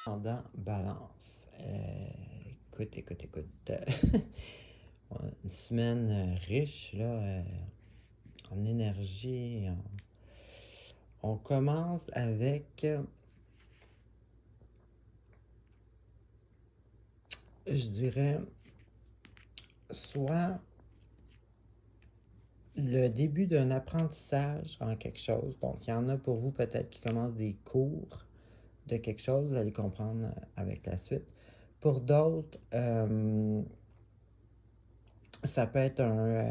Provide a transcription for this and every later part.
Ascendant balance. Écoute. On a une semaine riche là, en énergie. On commence avec, je dirais, soit le début d'un apprentissage en quelque chose. Donc, il y en a pour vous peut-être qui commencent des cours de quelque chose, vous allez comprendre avec la suite. Pour d'autres, ça peut être une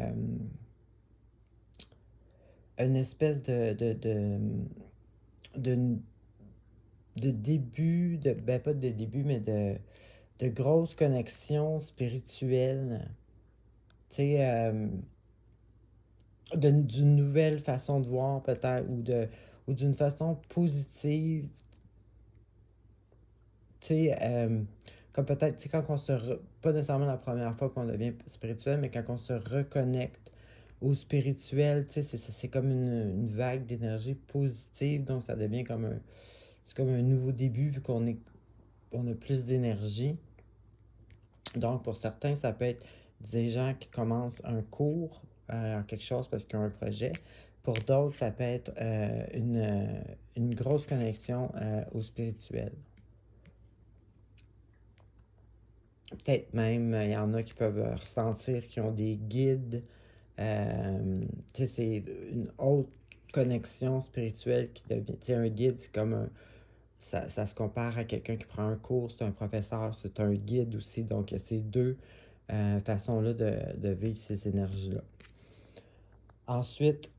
espèce de, de début, ben pas de début, mais de grosses connexions spirituelles, tu sais, d'une nouvelle façon de voir peut-être, ou d'une façon positive, tu sais, comme peut-être, tu sais, quand on pas nécessairement la première fois qu'on devient spirituel, mais quand on se reconnecte au spirituel, tu sais, c'est comme une vague d'énergie positive, donc ça devient c'est comme un nouveau début vu on a plus d'énergie. Donc, pour certains, ça peut être des gens qui commencent un cours en quelque chose parce qu'ils ont un projet. Pour d'autres, ça peut être une grosse connexion au spirituel. Peut-être même, il y en a qui peuvent ressentir qu'ils ont des guides. Tu sais, c'est une autre connexion spirituelle qui devient. Tu sais, un guide, c'est comme ça se compare à quelqu'un qui prend un cours, c'est un professeur, c'est un guide aussi. Donc, il y a ces deux façons-là de vivre ces énergies-là. Ensuite,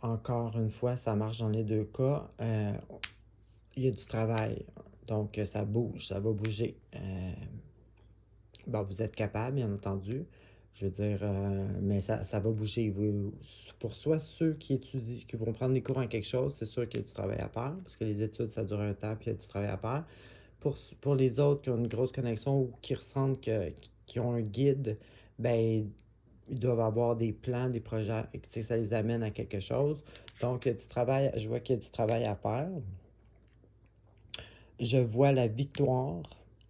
encore une fois, ça marche dans les deux cas. Il y a du travail. Donc, ça bouge, ça va bouger. Bon, vous êtes capable, bien entendu. Je veux dire, mais ça va bouger. Pour soi, ceux qui étudient, qui vont prendre des cours en quelque chose, c'est sûr qu'il y a du travail à faire, parce que les études, ça dure un temps, puis il y a du travail à faire. Pour les autres qui ont une grosse connexion ou qui ressentent qui ont un guide, ben ils doivent avoir des plans, des projets, et ça les amène à quelque chose. Donc, du travail, je vois qu'il y a du travail à faire. Je vois la victoire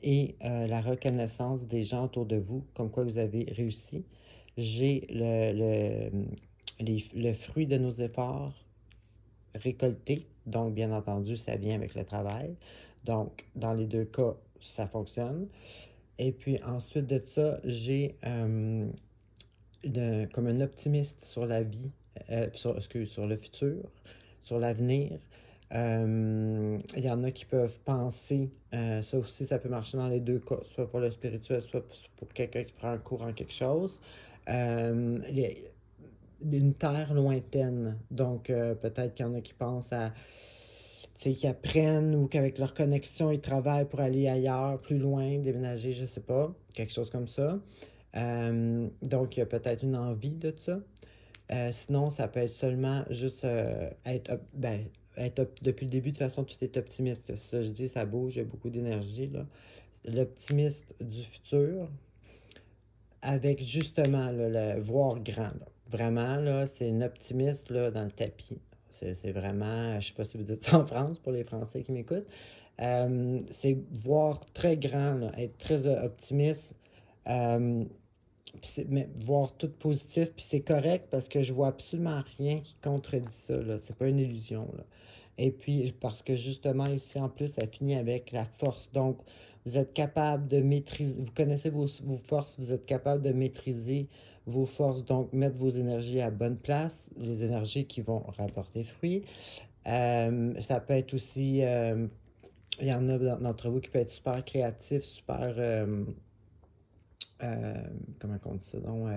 et la reconnaissance des gens autour de vous, comme quoi vous avez réussi. J'ai le fruit de nos efforts récoltés. Donc, bien entendu, ça vient avec le travail. Donc, dans les deux cas, ça fonctionne. Et puis ensuite de ça, j'ai comme un optimiste sur la vie, sur le futur, sur l'avenir. Il y en a qui peuvent penser, ça aussi, ça peut marcher dans les deux cas, soit pour le spirituel, soit pour quelqu'un qui prend un cours en quelque chose. Une terre lointaine. Donc, peut-être qu'il y en a qui pensent à, tu sais, qui apprennent ou qu'avec leur connexion, ils travaillent pour aller ailleurs, plus loin, déménager, je sais pas, quelque chose comme ça. Donc, il y a peut-être une envie de ça. Sinon, ça peut être seulement juste depuis le début, de toute façon, tu es optimiste. Ça, je dis, ça bouge, il y a beaucoup d'énergie, là. L'optimiste du futur, avec justement là, le voir grand. Là. Vraiment, là, c'est une optimiste là, dans le tapis. C'est vraiment, je sais pas si vous dites ça en France pour les Français qui m'écoutent. C'est voir très grand, là, être très optimiste, mais voir tout positif, puis c'est correct parce que je vois absolument rien qui contredit ça, là. C'est pas une illusion, là. Et puis, parce que justement, ici, en plus, ça finit avec la force. Donc, vous êtes capable de maîtriser, vous connaissez vos forces, vous êtes capable de maîtriser vos forces, donc mettre vos énergies à bonne place, les énergies qui vont rapporter fruit. Ça peut être aussi, il y en a d'entre vous qui peut être super créatif, super, comment on dit ça, donc,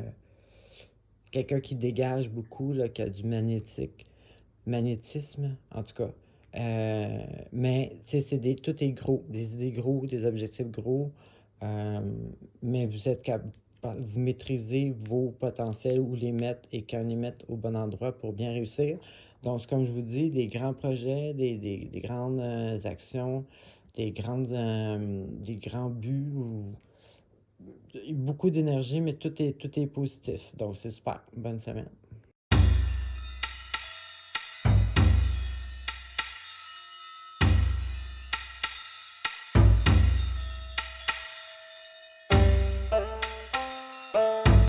quelqu'un qui dégage beaucoup, là, qui a du magnétisme, en tout cas. Mais, tu sais, tout est gros, des idées gros, des objectifs gros, euh, mais vous maîtrisez vos potentiels, où les mettre et quand les mettre au bon endroit pour bien réussir. Donc, c'est comme je vous dis, des grands projets, des grandes actions, des grands buts, beaucoup d'énergie, mais tout est positif. Donc, c'est super. Bonne semaine.